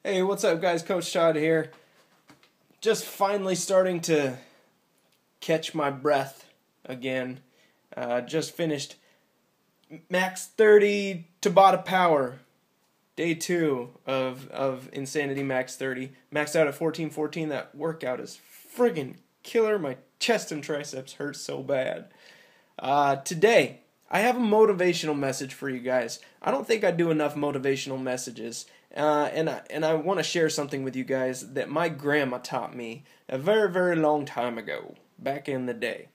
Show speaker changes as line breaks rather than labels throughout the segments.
Hey, what's up, guys? Coach Todd here. Just finally starting to catch my breath again. Just finished Max 30 Tabata Power, day 2 of Insanity Max 30. Maxed out at 14:14. That workout is friggin' killer. My chest and triceps hurt so bad. Today, I have a motivational message for you guys. I don't think I do enough motivational messages. And I want to share something with you guys that my grandma taught me a very, very long time ago, back in the day.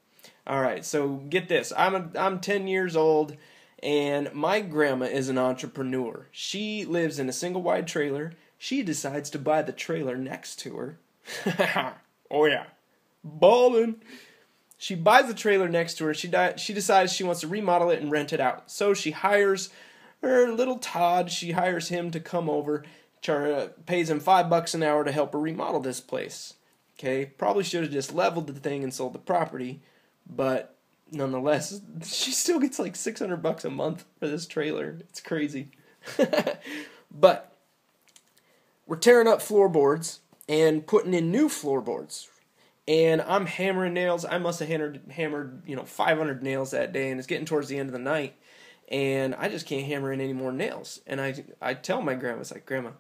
All right, so get this. I'm 10 years old, and my grandma is an entrepreneur. She lives in a single wide trailer. She decides to buy the trailer next to her. Oh yeah, ballin'. She buys the trailer next to her. She decides she wants to remodel it and rent it out. So she hires her little Todd. She hires him to come over, pays him $5 an hour to help her remodel this place. Okay, probably should have just leveled the thing and sold the property, but nonetheless, she still gets like $600 a month for this trailer. It's crazy. But we're tearing up floorboards and putting in new floorboards. And I'm hammering nails. I must have hammered 500 nails that day, and it's getting towards the end of the night. And I just can't hammer in any more nails. And I tell my grandma, it's like, Grandma,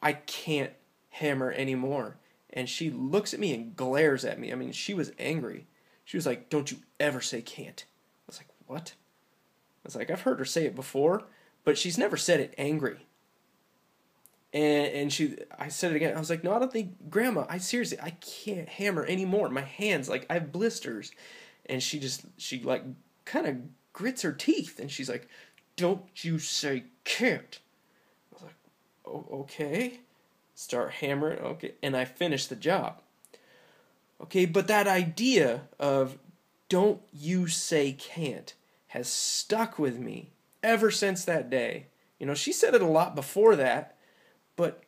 I can't hammer anymore. And she looks at me and glares at me. I mean, she was angry. She was like, don't you ever say can't. I was like, what? I was like, I've heard her say it before, but she's never said it angry. And I said it again. I was like, no, I don't think, Grandma, I can't hammer anymore. My hands, like, I have blisters. And she like kind of grits her teeth, and she's like, don't you say can't. I was like, oh, okay. Start hammering, okay. And I finished the job. Okay, but that idea of don't you say can't has stuck with me ever since that day. She said it a lot before that, but,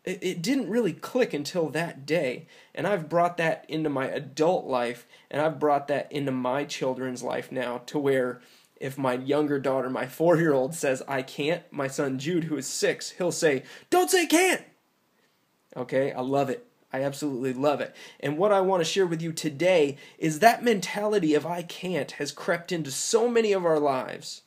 it didn't really click until that day. And I've brought that into my adult life, and I've brought that into my children's life now, to where if my younger daughter, my 4-year-old, says I can't, my son Jude, who is 6, he'll say, don't say can't. Okay, I love it. I absolutely love it. And what I want to share with you today is that mentality of I can't has crept into so many of our lives.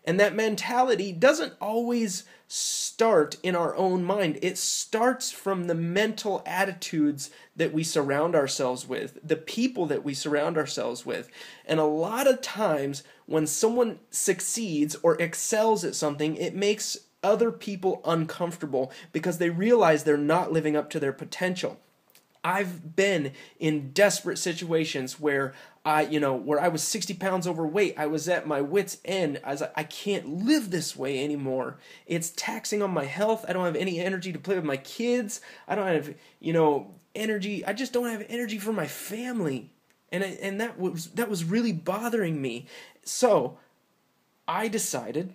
And that mentality doesn't always start in our own mind. It starts from the mental attitudes that we surround ourselves with, the people that we surround ourselves with. And a lot of times when someone succeeds or excels at something, it makes other people uncomfortable because they realize they're not living up to their potential. I've been in desperate situations where I was 60 pounds overweight. I was at my wit's end. I was like, I can't live this way anymore. It's taxing on my health. I don't have any energy to play with my kids. I don't have, energy. I just don't have energy for my family. And that was really bothering me. So I decided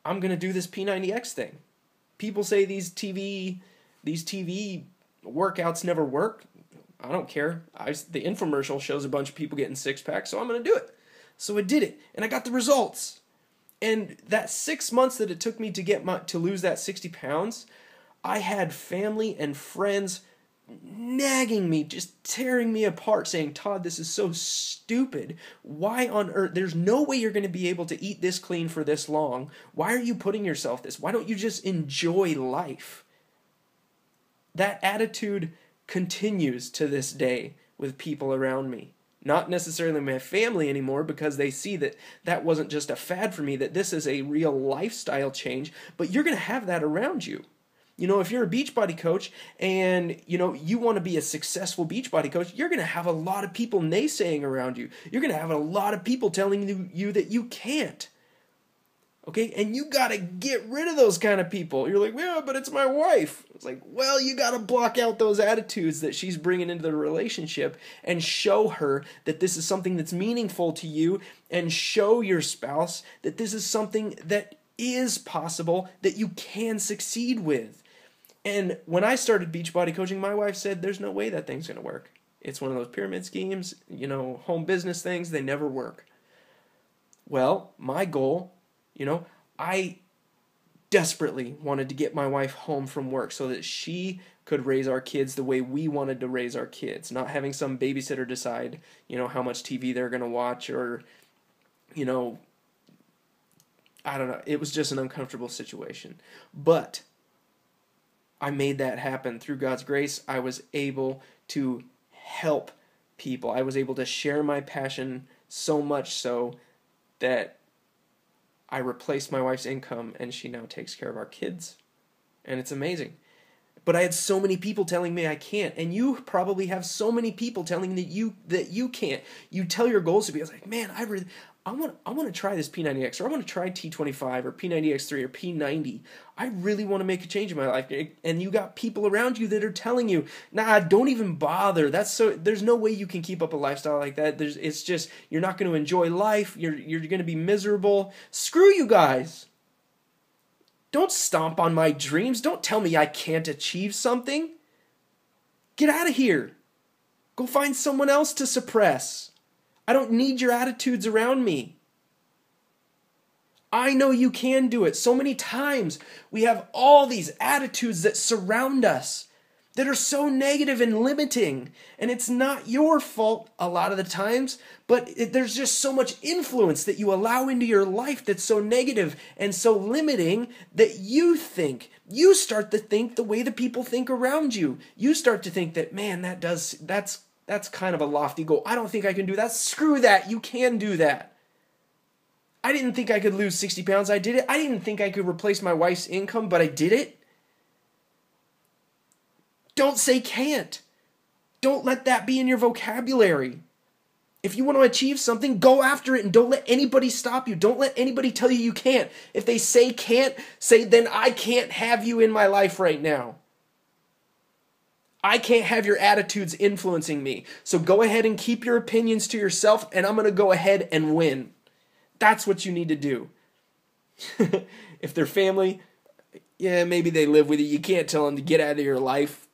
I'm going to do this P90X thing. People say these TV workouts never work. I don't care. The infomercial shows a bunch of people getting 6-packs, so I'm going to do it. So I did it, and I got the results. And that 6 months that it took me to lose that 60 pounds, I had family and friends nagging me, just tearing me apart, saying, Todd, this is so stupid. Why on earth? There's no way you're going to be able to eat this clean for this long. Why are you putting yourself this? Why don't you just enjoy life? That attitude continues to this day with people around me. Not necessarily my family anymore, because they see that wasn't just a fad for me, that this is a real lifestyle change, but you're going to have that around you. If you're a Beachbody coach and, you want to be a successful Beachbody coach, you're going to have a lot of people naysaying around you. You're going to have a lot of people telling you that you can't. Okay, and you got to get rid of those kind of people. You're like, yeah, but it's my wife. It's like, well, you got to block out those attitudes that she's bringing into the relationship and show her that this is something that's meaningful to you, and show your spouse that this is something that is possible, that you can succeed with. And when I started Beachbody coaching, my wife said, there's no way that thing's going to work. It's one of those pyramid schemes, home business things, they never work. Well, my goal, I desperately wanted to get my wife home from work so that she could raise our kids the way we wanted to raise our kids, not having some babysitter decide, how much TV they're going to watch, or, I don't know. It was just an uncomfortable situation. But I made that happen. Through God's grace, I was able to help people. I was able to share my passion so much so that I replaced my wife's income, and she now takes care of our kids. And it's amazing. But I had so many people telling me I can't, and you probably have so many people telling that you can't. You tell your goals to be, I was like, man, I want to try this P90X, or I want to try T25 or P90X3 or P90. I really want to make a change in my life. And you got people around you that are telling you, nah, don't even bother. There's no way you can keep up a lifestyle like that. It's just, you're not going to enjoy life. You're going to be miserable. Screw you guys. Don't stomp on my dreams. Don't tell me I can't achieve something. Get out of here. Go find someone else to suppress. I don't need your attitudes around me. I know you can do it. So many times we have all these attitudes that surround us that are so negative and limiting. And it's not your fault a lot of the times, but there's just so much influence that you allow into your life that's so negative and so limiting that you start to think the way the people think around you. You start to think that, man, that's kind of a lofty goal. I don't think I can do that. Screw that. You can do that. I didn't think I could lose 60 pounds. I did it. I didn't think I could replace my wife's income, but I did it. Don't say can't. Don't let that be in your vocabulary. If you want to achieve something, go after it, and don't let anybody stop you. Don't let anybody tell you you can't. If they say can't, say, then I can't have you in my life right now. I can't have your attitudes influencing me. So go ahead and keep your opinions to yourself, and I'm going to go ahead and win. That's what you need to do. If they're family, yeah, maybe they live with you. You can't tell them to get out of your life,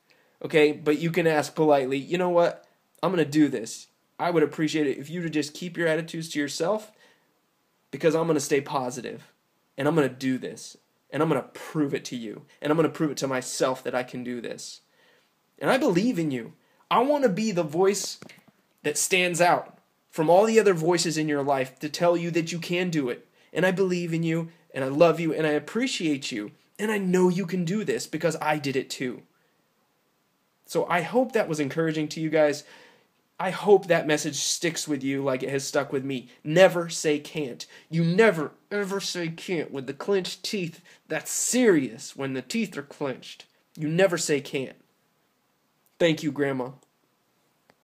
okay? But you can ask politely, you know what? I'm going to do this. I would appreciate it if you would just keep your attitudes to yourself, because I'm going to stay positive, and I'm going to do this, and I'm going to prove it to you, and I'm going to prove it to myself that I can do this. And I believe in you. I want to be the voice that stands out from all the other voices in your life to tell you that you can do it. And I believe in you, and I love you, and I appreciate you. And I know you can do this because I did it too. So I hope that was encouraging to you guys. I hope that message sticks with you like it has stuck with me. Never say can't. You never, ever say can't with the clenched teeth. That's serious when the teeth are clenched. You never say can't. Thank you, Grandma.